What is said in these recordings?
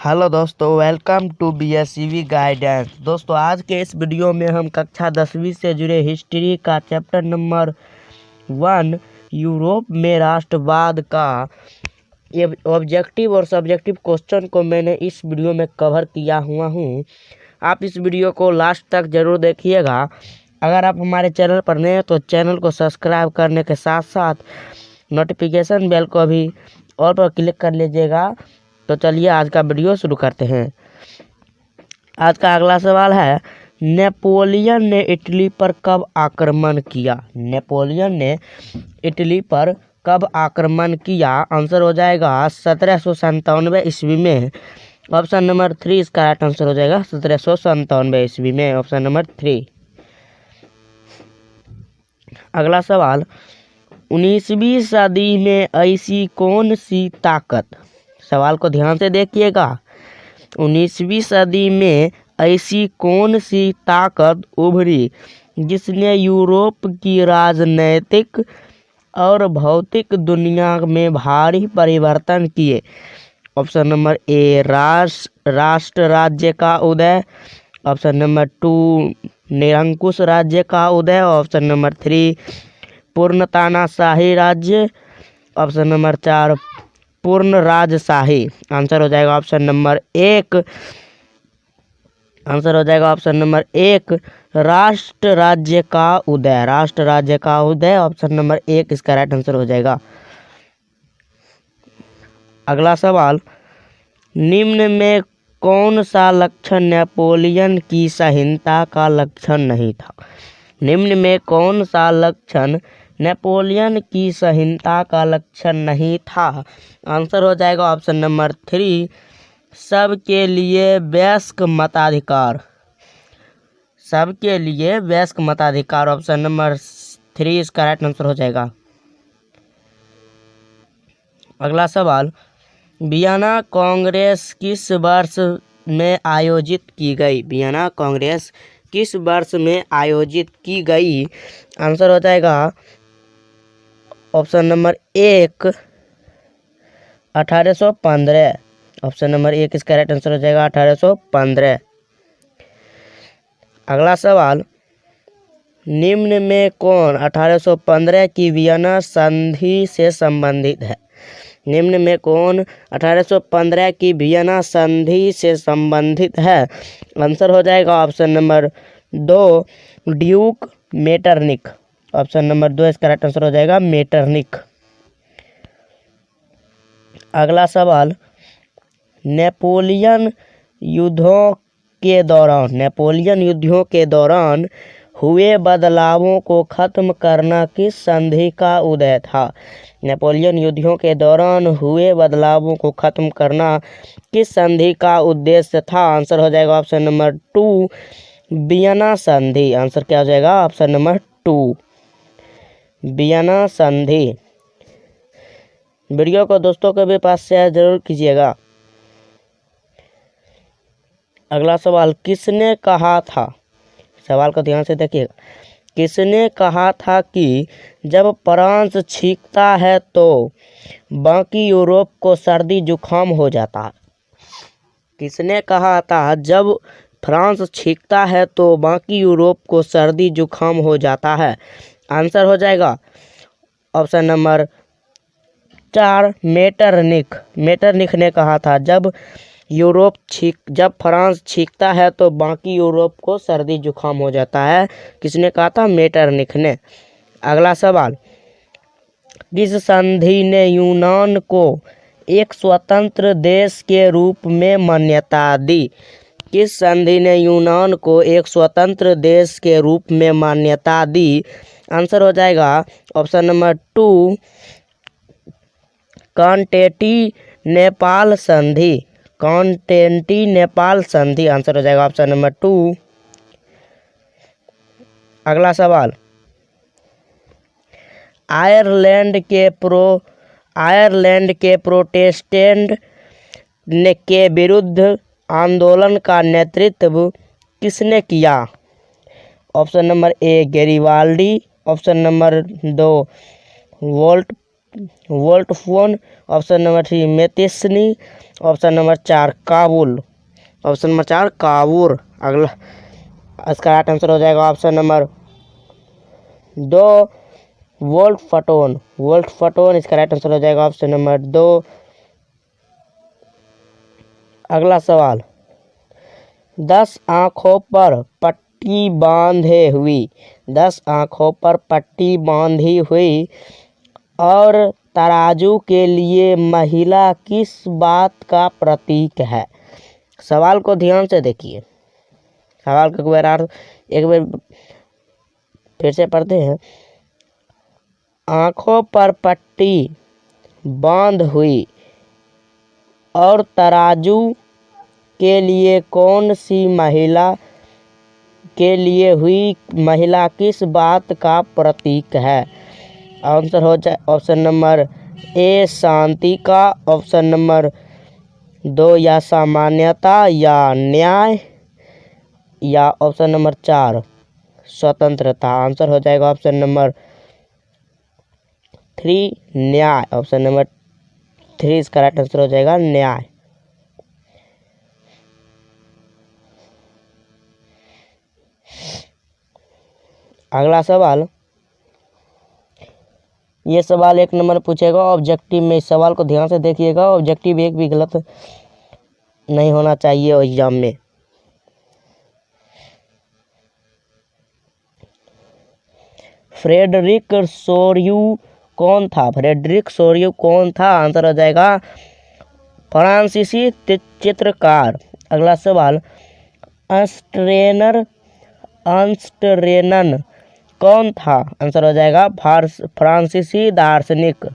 Hello दोस्तों, welcome to BSCV guidance. दोस्तों, आज के इस वीडियो में हम कक्षा 10वीं से जुड़े हिस्ट्री का चैप्टर नंबर 1 यूरोप में राष्ट्रवाद का ये ऑब्जेक्टिव और सब्जेक्टिव क्वेश्चन को मैंने इस वीडियो में कवर किया हुआ हूँ। आप इस वीडियो को लास्ट तक जरूर देखिएगा। अगर आप हमारे चैनल पर नए हैं तो चैनल को सब्सक्राइब करने के साथ साथ नोटिफिकेशन बेल को भी ऑल पर क्लिक कर लीजिएगा। तो चलिए आज का वीडियो शुरू करते हैं। आज का अगला सवाल है, नेपोलियन ने इटली पर कब आक्रमण किया? नेपोलियन ने इटली पर कब आक्रमण किया? आंसर हो जाएगा 1797 ईस्वी में। ऑप्शन नंबर 3 इसका राइट आंसर हो जाएगा 1797 ईस्वी में, ऑप्शन नंबर 3। अगला सवाल, 19वीं सदी में ऐसी कौन सी ताकत, सवाल को ध्यान से देखिएगा, 19वीं सदी में ऐसी कौन सी ताकत उभरी जिसने यूरोप की राजनैतिक और भौतिक दुनिया में भारी परिवर्तन किए? ऑप्शन नंबर ए राष्ट्र राज्य का उदय, ऑप्शन नंबर 2 निरंकुश राज्य का उदय, ऑप्शन नंबर 3 पूर्ण तानाशाही राज्य, ऑप्शन नंबर 4 पूर्ण राजशाही। आंसर हो जाएगा ऑप्शन नंबर 1, आंसर हो जाएगा ऑप्शन नंबर 1 राष्ट्र राज्य का उदय, राष्ट्र राज्य का उदय, ऑप्शन नंबर 1 इसका राइट आंसर हो जाएगा। अगला सवाल, निम्न में कौन सा लक्षण नेपोलियन की सहीनता का लक्षण नहीं था? निम्न में कौन सा लक्षण नेपोलियन की सहीनता का लक्षण नहीं था? आंसर हो जाएगा ऑप्शन नंबर 3 सबके लिए वयस्क मताधिकार, सबके लिए वयस्क मताधिकार, ऑप्शन नंबर 3 इसका राइट आंसर हो जाएगा। अगला सवाल, वियना कांग्रेस किस वर्ष में आयोजित की गई? वियना कांग्रेस किस वर्ष में आयोजित की गई? आंसर हो जाएगा ऑप्शन नंबर 1 1815, ऑप्शन नंबर 1 इसका राइट आंसर हो जाएगा 1815। अगला सवाल, निम्न में कौन 1815 की वियना संधि से संबंधित है? निम्न में कौन 1815 की वियना संधि से संबंधित है? आंसर हो जाएगा option number 2 Duke Metternich, option number 2 इसका राइट आंसर हो जाएगा मेटरनिक। अगला सवाल, नेपोलियन युद्धों के दौरान हुए बदलावों को खत्म करना किस संधि का उदय था? नेपोलियन युद्धों के दौरान हुए बदलावों को खत्म करना किस संधि का उद्देश्य था? आंसर हो जाएगा ऑप्शन नंबर 2 वियना संधि। आंसर क्या हो जाएगा? ऑप्शन नंबर 2 वियना संधि। वीडियो को दोस्तों के भी पास शेयर जरूर कीजिएगा। अगला सवाल, किसने कहा था, सवाल को ध्यान से देखिएगा, किसने कहा था कि जब फ्रांस छींकता है तो बाकी यूरोप को सर्दी जुकाम हो जाता है? किसने कहा था जब फ्रांस छींकता है तो बाकी यूरोप को सर्दी जुकाम हो जाता है? आंसर हो जाएगा ऑप्शन नंबर 4 मेटरनिक। मेटरनिक ने कहा था जब फ्रांस छींकता है तो बाकी यूरोप को सर्दी जुकाम हो जाता है। किसने कहा था? मेटरनिक ने। अगला सवाल, किस संधि ने यूनान को एक स्वतंत्र देश के रूप में मान्यता दी? किस संधि ने यूनान को एक स्वतंत्र देश के रूप में मान्यता दी? आंसर हो जाएगा ऑप्शन नंबर 2 कॉन्स्टेंटिनेपल संधि, कॉन्स्टेंटिनेपल संधि। आंसर हो जाएगा ऑप्शन नंबर 2। अगला सवाल, आयरलैंड के प्रोटेस्टेंट के विरुद्ध आंदोलन का नेतृत्व किसने किया? Option number A Garibaldi, option number 2 वोल्टफोन, ऑप्शन नंबर 3 मेतिस्नी, ऑप्शन नंबर 4 काबुल। ऑप्शन नंबर 4 काबुल। अगला इसका राइट आंसर हो जाएगा ऑप्शन नंबर 2 वोल्फटोन। वोल्फटोन इसका राइट आंसर हो जाएगा ऑप्शन नंबर 2। अगला सवाल, 10 आंखों पर पट्टी बांधे हुई, 10 आंखों पर पट्टी बांधी हुई और तराजू के लिए महिला किस बात का प्रतीक है? सवाल को ध्यान से देखिए। सवाल को एक बार फिर से पढ़ते हैं। आंखों पर पट्टी बांध हुई और तराजू के लिए कौन सी महिला के लिए हुई महिला किस बात का प्रतीक है? आंसर हो जाए ऑप्शन नंबर ए शांति का, ऑप्शन नंबर 2 या सामान्यता या न्याय, या ऑप्शन नंबर 4 स्वतंत्रता। आंसर हो जाएगा ऑप्शन नंबर 3 न्याय। ऑप्शन नंबर 3 इसका राइट आंसर हो जाएगा न्याय। अगला सवाल, ये सवाल 1 नंबर पूछेगा ऑब्जेक्टिव में। इस सवाल को ध्यान से देखिएगा, ऑब्जेक्टिव एक भी गलत नहीं होना चाहिए एग्जाम में। फ्रेडरिक सोर्यू कौन था? फ्रेडरिक सोर्यू कौन था? आंसर हो जाएगा फ्रांसीसी चित्रकार। अगला सवाल, अर्न्स्ट कौन था? आंसर हो जाएगा फ्रांसीसी दार्शनिक।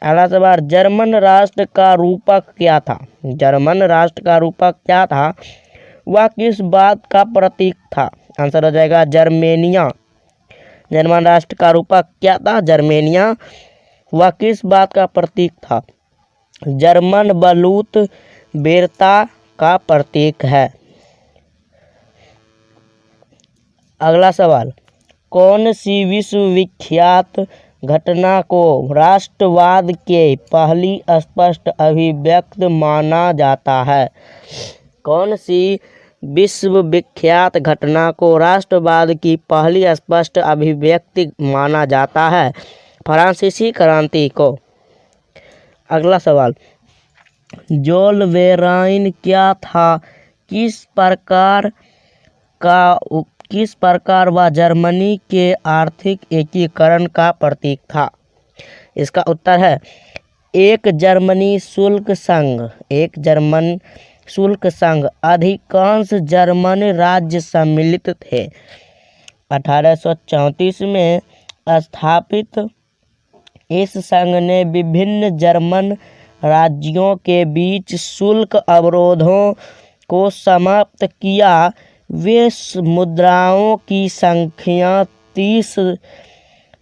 अगला सवाल, जर्मन राष्ट्र का रूपक क्या था? जर्मन राष्ट्र का रूपक क्या था? वह किस बात का प्रतीक था? आंसर हो जाएगा जर्मेनिया। जर्मन राष्ट्र का रूपक क्या था? जर्मेनिया। वह किस बात का प्रतीक था? जर्मन बलूत वीरता का प्रतीक है। अगला सवाल, कौन सी विश्वविख्यात घटना को राष्ट्रवाद के पहली स्पष्ट अभिव्यक्ति माना जाता है? कौन सी विश्वविख्यात घटना को राष्ट्रवाद की पहली स्पष्ट अभिव्यक्ति माना जाता है? फ्रांसीसी क्रांति को। अगला सवाल, जूल वेर्न क्या था? किस प्रकार वह जर्मनी के आर्थिक एकीकरण का प्रतीक था? इसका उत्तर है एक जर्मनी शुल्क संघ। अधिकांश जर्मन राज्य सम्मिलित थे। 1834 में स्थापित इस संघ ने विभिन्न जर्मन राज्यों के बीच शुल्क अवरोधों को समाप्त किया। वे मुद्राओं की संख्या 30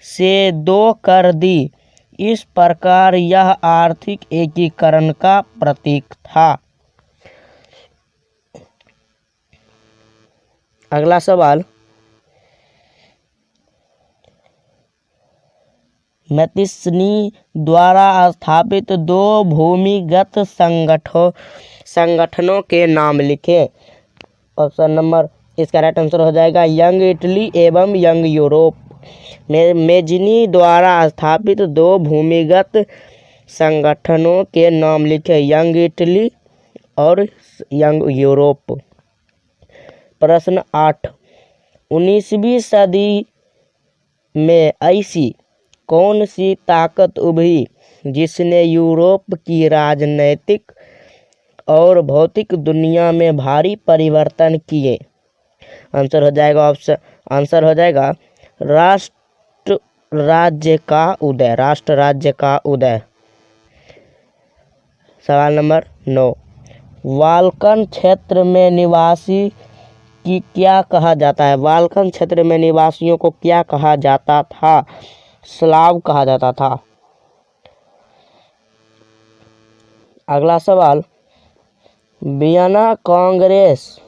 से 2 कर दी। इस प्रकार यह आर्थिक एकीकरण का प्रतीक था। अगला सवाल, मैतिस्नी द्वारा स्थापित 2 भूमिगत संगठनों के नाम लिखे। ऑप्शन नंबर, इसका राइट आंसर हो जाएगा यंग इटली एवं यंग यूरोप। मेजिनी द्वारा स्थापित 2 भूमिगत संगठनों के नाम लिखे, यंग इटली और यंग यूरोप। प्रश्न 8, 19वीं सदी में ऐसी कौन सी ताकत उभरी जिसने यूरोप की राजनैतिक और भौतिक दुनिया में भारी परिवर्तन किए? आंसर हो जाएगा राष्ट्र राज्य का उदय। सवाल नंबर 9, बाल्कन क्षेत्र में निवासी की क्या कहा जाता है? बाल्कन क्षेत्र में निवासियों को क्या कहा जाता था? स्लाव कहा जाता था। अगला सवाल, वियना कांग्रेस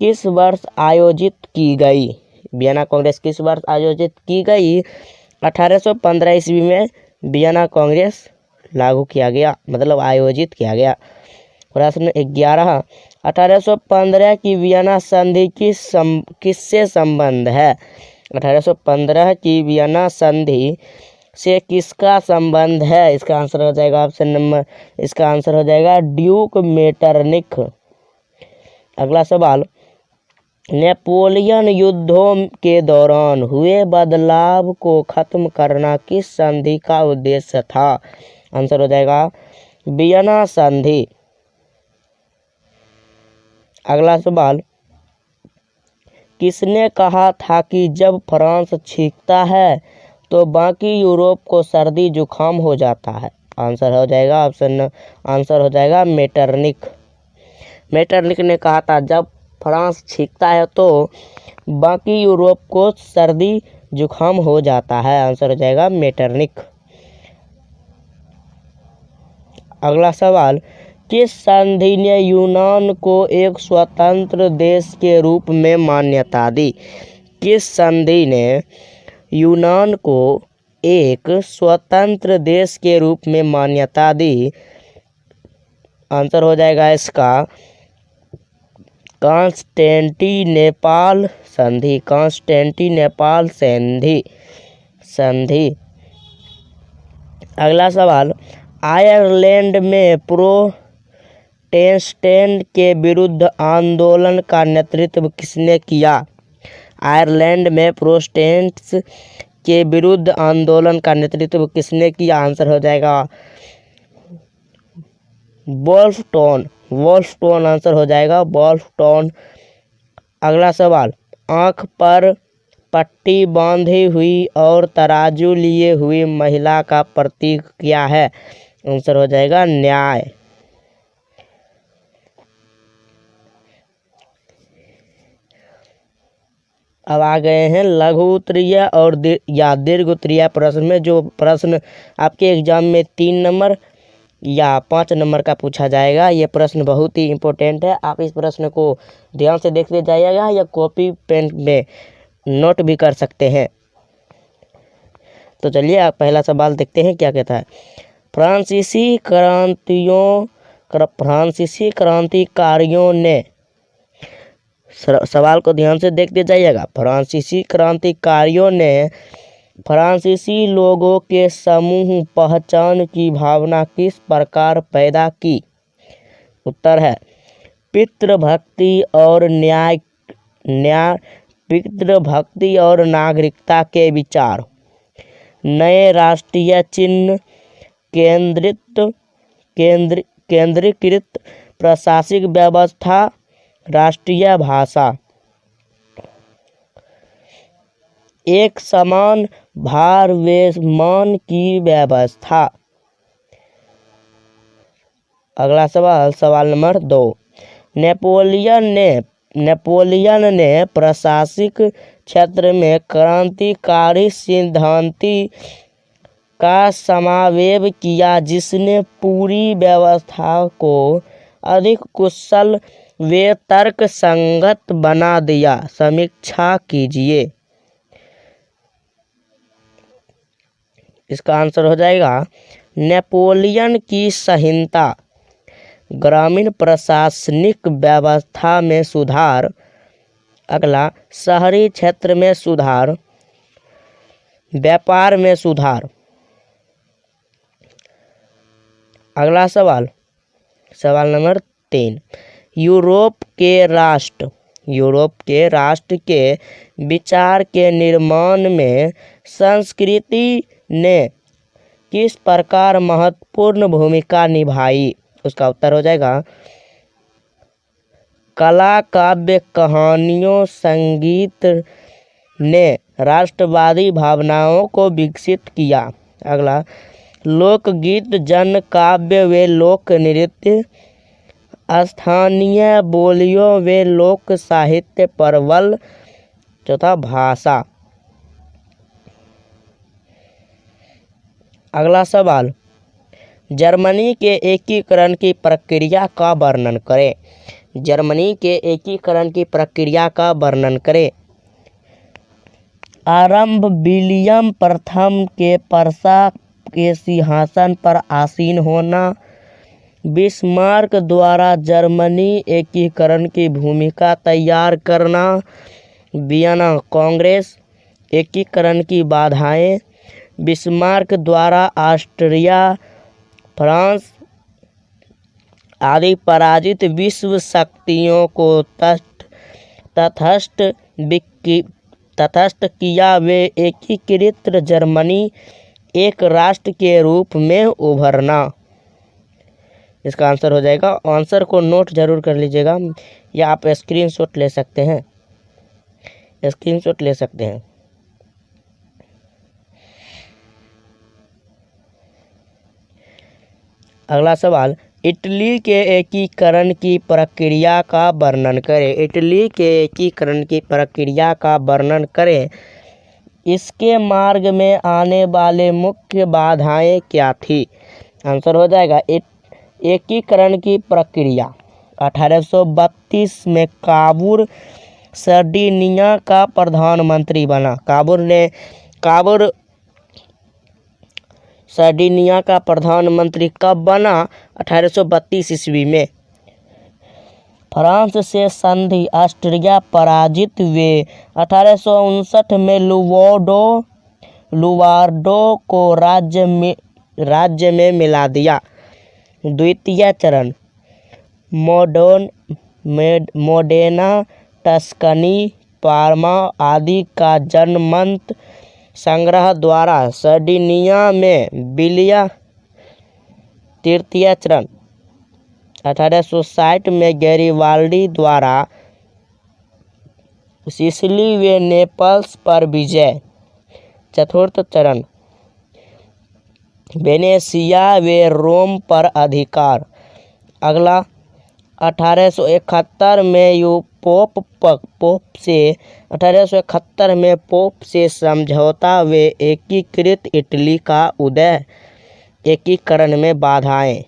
किस वर्ष आयोजित की गई? वियना कांग्रेस किस वर्ष आयोजित की गई? 1815 ईस्वी में वियना कांग्रेस लागू किया गया, मतलब आयोजित किया गया। प्रश्न 11, 1815 की वियना संधि किससे संबंध है? 1815 की वियना संधि से किसका संबंध है? इसका आंसर हो जाएगा इसका आंसर हो जाएगा ड्यूक मेटरनिख। अगला सवाल, नेपोलियन युद्धों के दौरान हुए बदलाव को खत्म करना किस संधि का उद्देश्य था? आंसर हो जाएगा वियना संधि। अगला सवाल, किसने कहा था कि जब फ्रांस छींकता है तो बाकी यूरोप को सर्दी जुकाम हो जाता है? आंसर हो जाएगा आंसर हो जाएगा मेटरनिख। मेटरनिख ने कहा था जब फ्रांस छींकता है तो बाकी यूरोप को सर्दी जुकाम हो जाता है। आंसर हो जाएगा मेटरनिख। अगला सवाल, किस संधि ने यूनान को एक स्वतंत्र देश के रूप में मान्यता दी? किस संधि ने यूनान को एक स्वतंत्र देश के रूप में मान्यता दी? आंसर हो जाएगा इसका कॉन्स्टेंटिनेपल संधि। कॉन्स्टेंटिनेपल संधि। अगला सवाल, आयरलैंड में प्रोटेस्टेंट के विरुद्ध आंदोलन का नेतृत्व किसने किया? आयरलैंड में प्रोटेस्टेंट्स के विरुद्ध आंदोलन का नेतृत्व किसने किया? आंसर हो जाएगा वोल्फटोन। आंसर हो जाएगा वोल्फटोन। अगला सवाल, आंख पर पट्टी बांधी हुई और तराजू लिए हुई महिला का प्रतीक क्या है? आंसर हो जाएगा न्याय। अब आ गए हैं लघु उत्तरीय और दीर्घ उत्तरीय प्रश्न में। जो प्रश्न आपके एग्जाम में 3 नंबर या 5 नंबर का पूछा जाएगा। ये प्रश्न बहुत ही इम्पोर्टेंट है। आप इस प्रश्न को ध्यान से देखते जाइएगा या कॉपी पेन में नोट भी कर सकते हैं। तो चलिए आप पहला सवाल देखते हैं क्या कहता है। फ्रांसीसी क्रांतिकारियों ने, सवाल को ध्यान से देखते जाइएगा। फ्रांसीसी क्रांतिकारियों ने फ्रांसीसी लोगों के समूह पहचान की भावना किस प्रकार पैदा की? उत्तर है पितृभक्ति और नागरिकता के विचार, नए राष्ट्रीय चिन्ह, केंद्रीकृत प्रशासनिक व्यवस्था, राष्ट्रीय भाषा, एक समान भारवेमान की व्यवस्था। अगला सवाल नंबर 2, नेपोलियन ने प्रशासनिक क्षेत्र में क्रांतिकारी सिद्धांति का समावेश किया जिसने पूरी व्यवस्था को अधिक कुशल व तर्क संगत बना दिया। समीक्षा कीजिए। इसका आंसर हो जाएगा नेपोलियन की संहिता, ग्रामीण प्रशासनिक व्यवस्था में सुधार। अगला, शहरी क्षेत्र में सुधार, व्यापार में सुधार। अगला सवाल नंबर 3, यूरोप के राष्ट्र के विचार के निर्माण में संस्कृति ने किस प्रकार महत्वपूर्ण भूमिका निभाई? उसका उत्तर हो जाएगा कला, काव्य, कहानियों, संगीत ने राष्ट्रवादी भावनाओं को विकसित किया। अगला, लोकगीत, जन काव्य व लोक नृत्य, स्थानीय बोलियों व लोक साहित्य पर बल। चौथा, भाषा। अगला सवाल, जर्मनी के एकीकरण की प्रक्रिया का वर्णन करें। जर्मनी के एकीकरण की प्रक्रिया का वर्णन करें। आरंभ विलियम प्रथम के के सिंहासन पर आसीन होना, बिस्मार्क द्वारा जर्मनी एकीकरण की भूमिका तैयार करना, वियना कांग्रेस एकीकरण की बाधाएं, बिस्मार्क द्वारा ऑस्ट्रिया, फ्रांस आदि पराजित विश्व शक्तियों को तटस्थ किया वे एकीकृत जर्मनी एक राष्ट्र के रूप में उभरना। इसका आंसर हो जाएगा। आंसर को नोट जरूर कर लीजिएगा या आप स्क्रीनशॉट ले सकते हैं, अगला सवाल, इटली के एकीकरण की प्रक्रिया का वर्णन करें। इटली के एकीकरण की प्रक्रिया का वर्णन करें। इसके मार्ग में आने वाले मुख्य बाधाएं क्या थी? आंसर हो जाएगा एकीकरण की प्रक्रिया। 1832 में काबुल सर्डिनिया का प्रधानमंत्री बना। काबुल सर्डिनिया का प्रधानमंत्री कब बना? 1832 ईस्वी में। फ्रांस से संधि, ऑस्ट्रिया पराजित हुए। 1859 में लुवार्डो को राज्य में मिला दिया। द्वितीय चरण, मोडेना, टस्कनी, पार्मा आदि का जनमत संग्रह द्वारा सर्डिनिया में विलय। तृतीय चरण, 1860 में गैरिबाल्डी द्वारा सिसिली व नेपल्स पर विजय। चतुर्थ चरण, वेनेशिया व रोम पर अधिकार। अगला 1871 में पोप से समझौता व एकीकृत इटली का उदय। एकीकरण में बाधाएं।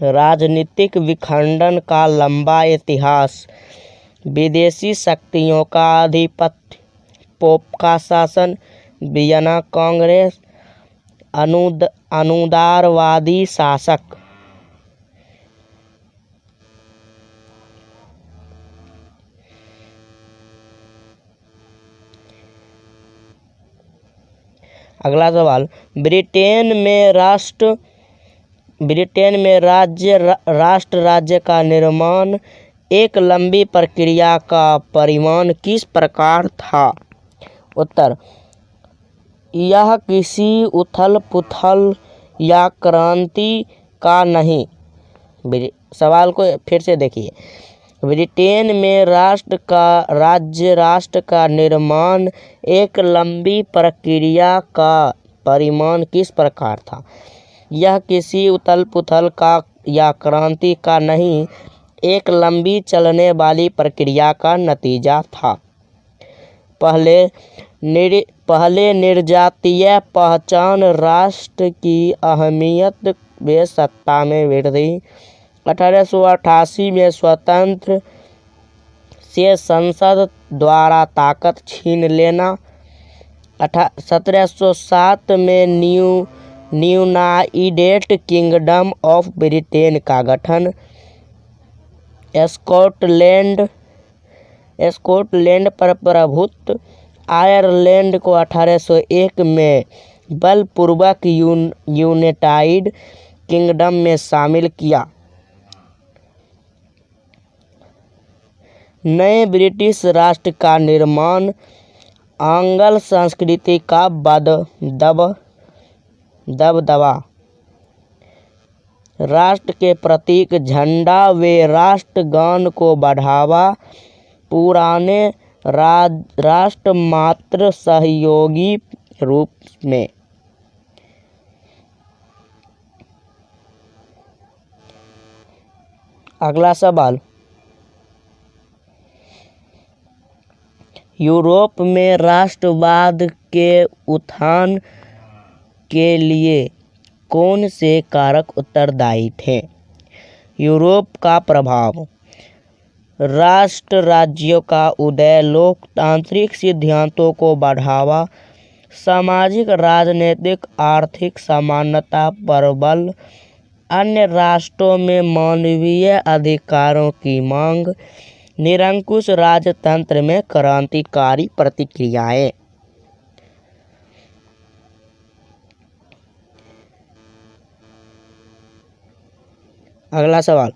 राजनीतिक विखंडन का लंबा इतिहास, विदेशी शक्तियों का आधिपत्य, पोप का शासन, वियना कांग्रेस, अनुदारवादी शासक। अगला सवाल, ब्रिटेन में राष्ट्र राज्य का निर्माण एक लंबी प्रक्रिया का परिणाम किस प्रकार था? उत्तर, यह किसी उथल पुथल या क्रांति का नहीं। सवाल को फिर से देखिए। ब्रिटेन में राष्ट्र का निर्माण एक लंबी प्रक्रिया का परिणाम किस प्रकार था? यह किसी उथल पुथल का या क्रांति का नहीं, एक लंबी चलने वाली प्रक्रिया का नतीजा था। पहले निर्जातीय पहचान, राष्ट्र की अहमियत व सत्ता में वृद्धि। 1888 में स्वतंत्र से संसद द्वारा ताकत छीन लेना। 1707 में यूनाइटेड किंगडम ऑफ ब्रिटेन का गठन। स्कॉटलैंड पर प्रभुत्व। आयरलैंड को 1801 में बलपूर्वक यूनाइटेड किंगडम में शामिल किया। नए ब्रिटिश राष्ट्र का निर्माण। आंग्ल संस्कृति का दबदबा। राष्ट्र के प्रतीक झंडा व राष्ट्रगान को बढ़ावा। पुराने राष्ट्र मात्र सहयोगी रूप में। अगला सवाल, यूरोप में राष्ट्रवाद के उत्थान के लिए कौन से कारक उत्तरदायी थे? यूरोप का प्रभाव। राष्ट्र राज्यों का उदय, लोकतांत्रिक सिद्धांतों को बढ़ावा, सामाजिक राजनीतिक आर्थिक समानता पर बल, अन्य राष्ट्रों में मानवीय अधिकारों की मांग, निरंकुश राजतंत्र में क्रांतिकारी प्रतिक्रियाएं। अगला सवाल,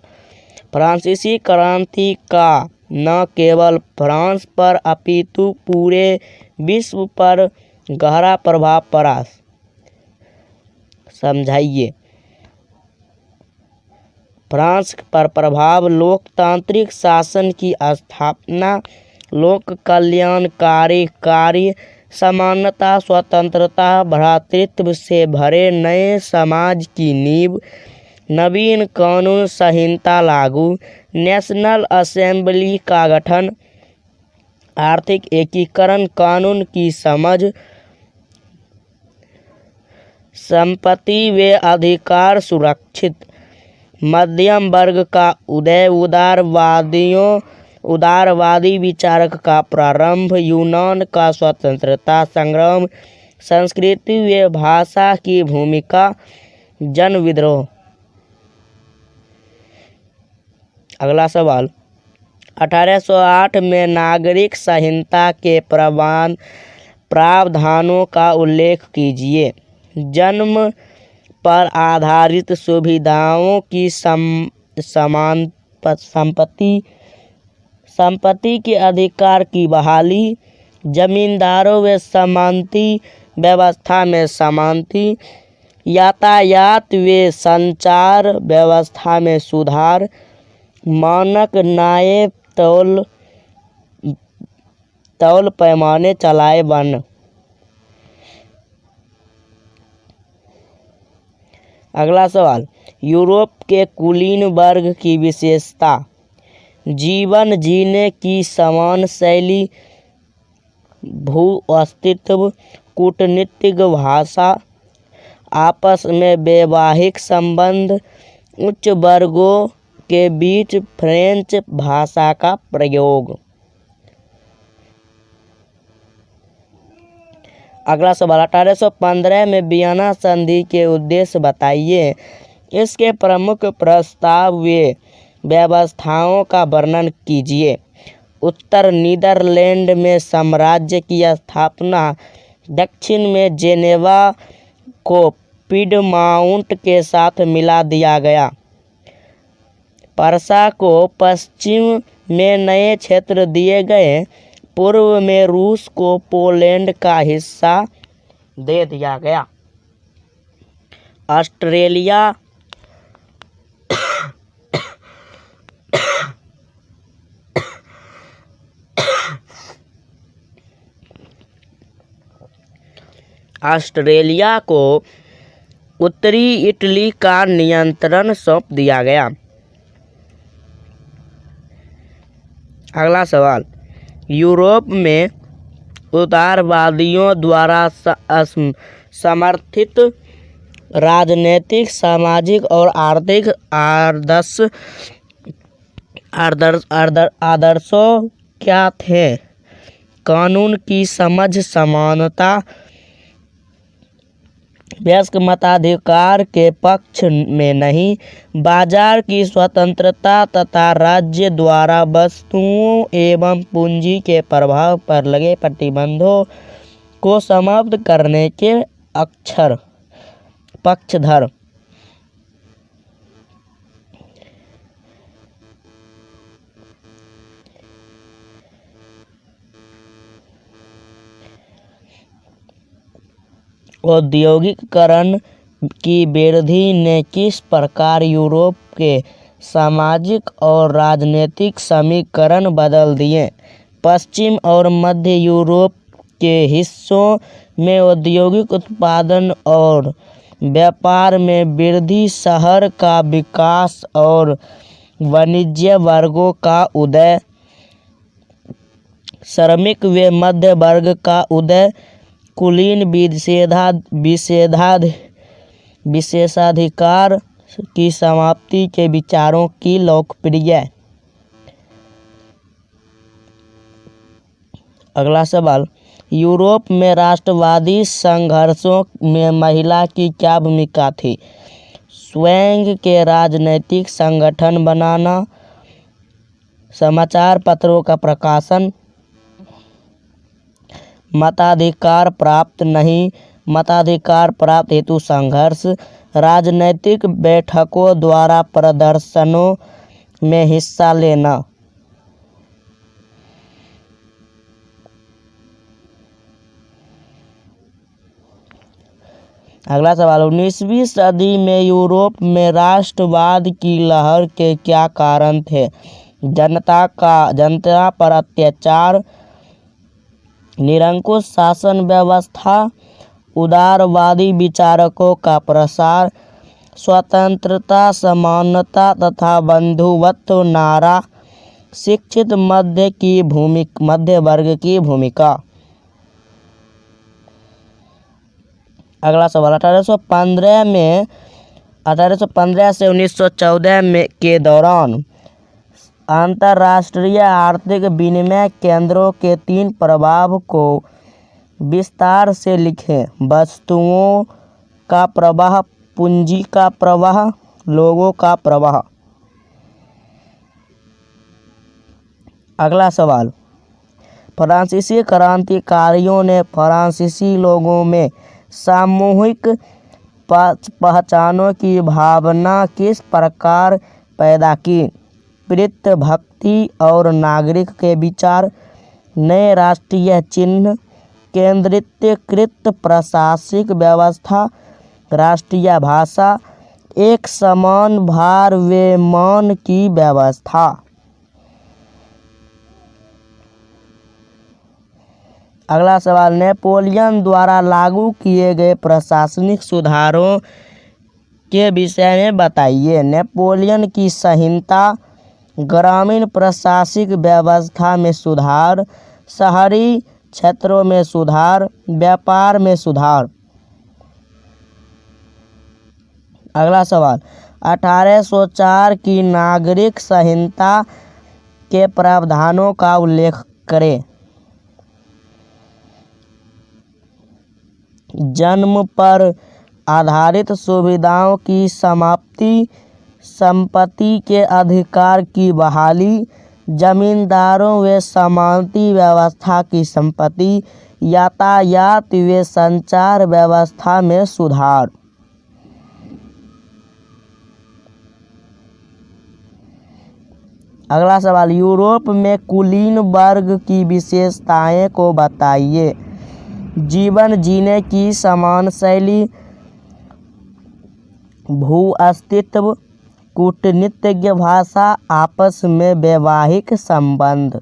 फ्रांसीसी क्रांति का न केवल फ्रांस पर अपितु पूरे विश्व पर गहरा प्रभाव पड़ा। समझाइए। फ्रांस पर प्रभाव, लोकतांत्रिक शासन की स्थापना, लोक कल्याणकारी कार्य, समानता, स्वतंत्रता, भ्रातृत्व से भरे नए समाज की नींव, नवीन कानून संहिता लागू, नेशनल असेंबली का गठन, आर्थिक एकीकरण, कानून की समझ, संपत्ति व अधिकार सुरक्षित, मध्यम वर्ग का उदय, उदारवादी विचारक का प्रारंभ, यूनान का स्वतंत्रता संग्राम, संस्कृति व भाषा की भूमिका, जन विद्रोह। अगला सवाल, 1808 में नागरिक संहिता के प्रावधानों का उल्लेख कीजिए। जन्म पर आधारित सुविधाओं की संपत्ति के अधिकार की बहाली, जमींदारों व सामंती व्यवस्था में समानता, यातायात व संचार व्यवस्था में सुधार, मानक न्याय तौल पैमाने चलाए बन। अगला सवाल, यूरोप के कुलीन वर्ग की विशेषता, जीवन जीने की समान शैली, भू-अस्तित्व, कूटनीतिक भाषा, आपस में वैवाहिक संबंध, उच्च वर्गों के बीच फ्रेंच भाषा का प्रयोग। अगला सवाल, 1815 में वियना संधि के उद्देश्य बताइए। इसके प्रमुख प्रस्ताव व व्यवस्थाओं का वर्णन कीजिए। उत्तर नीदरलैंड में साम्राज्य की स्थापना, दक्षिण में जेनेवा को पिडमाउंट के साथ मिला दिया गया, पर्सा को पश्चिम में नए क्षेत्र दिए गए, पूर्व में रूस को पोलैंड का हिस्सा दे दिया गया। ऑस्ट्रेलिया को उत्तरी इटली का नियंत्रण सौंप दिया गया। अगला सवाल, यूरोप में उदारवादियों द्वारा समर्थित राजनीतिक, सामाजिक और आर्थिक आदर्शों क्या थे? कानून की समझ, समानता, वयस्क मताधिकार के पक्ष में नहीं, बाजार की स्वतंत्रता तथा राज्य द्वारा वस्तुओं एवं पूंजी के प्रभाव पर लगे प्रतिबंधों को समाप्त करने के पक्षधर। औद्योगिकरण की वृद्धि ने किस प्रकार यूरोप के सामाजिक और राजनीतिक समीकरण बदल दिए? पश्चिम और मध्य यूरोप के हिस्सों में औद्योगिक उत्पादन और व्यापार में वृद्धि, शहर का विकास और वाणिज्य वर्गों का उदय, श्रमिक व मध्य वर्ग का उदय, कुलीन विशेषाधिकार की समाप्ति के विचारों की लोकप्रिय। अगला सवाल, यूरोप में राष्ट्रवादी संघर्षों में महिला की क्या भूमिका थी? स्वयं के राजनीतिक संगठन बनाना, समाचार पत्रों का प्रकाशन, मताधिकार प्राप्त नहीं, मताधिकार प्राप्त हेतु संघर्ष, राजनीतिक बैठकों द्वारा प्रदर्शनों में हिस्सा लेना। अगला सवाल, 19वीं सदी में यूरोप में राष्ट्रवाद की लहर के क्या कारण थे? जनता पर अत्याचार, निरंकुश शासन व्यवस्था, उदारवादी विचारकों का प्रसार, स्वतंत्रता, समानता तथा बंधुत्व नारा, शिक्षित मध्य वर्ग की भूमिका। अगला सवाल, 1815 से 1914 के दौरान अंतर्राष्ट्रीय आर्थिक विनिमय केंद्रों के 3 प्रभाव को विस्तार से लिखें। वस्तुओं का प्रवाह, पूंजी का प्रवाह, लोगों का प्रवाह। अगला सवाल, फ्रांसीसी क्रांतिकारियों ने फ्रांसीसी लोगों में सामूहिक पहचानों की भावना किस प्रकार पैदा की? प्रीत, भक्ति और नागरिक के विचार, नए राष्ट्रीय चिन्ह, केंद्रीकृत प्रशासनिक व्यवस्था, राष्ट्रीय भाषा, एक समान भार व मान की व्यवस्था। अगला सवाल, नेपोलियन द्वारा लागू किए गए प्रशासनिक सुधारों के विषय में बताइए। नेपोलियन की संहिता, ग्रामीण प्रशासनिक व्यवस्था में सुधार, शहरी क्षेत्रों में सुधार, व्यापार में सुधार। अगला सवाल, 1804 की नागरिक संहिता के प्रावधानों का उल्लेख करें। जन्म पर आधारित सुविधाओं की समाप्ति, संपत्ति के अधिकार की बहाली, जमींदारों व सामंती व्यवस्था की संपत्ति, यातायात व संचार व्यवस्था में सुधार। अगला सवाल, यूरोप में कुलीन वर्ग की विशेषताएं को बताइए। जीवन जीने की समान शैली, भू अस्तित्व, कूटनीतिज्ञ भाषा, आपस में वैवाहिक संबंध।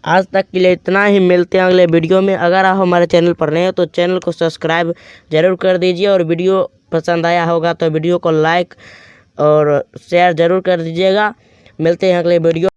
आज तक के लिए इतना ही, मिलते हैं अगले वीडियो में। अगर आप हमारे चैनल पर नए हो तो चैनल को सब्सक्राइब जरूर कर दीजिए और वीडियो पसंद आया होगा तो वीडियो को लाइक और शेयर जरूर कर दीजिएगा। मिलते हैं अगले वीडियो।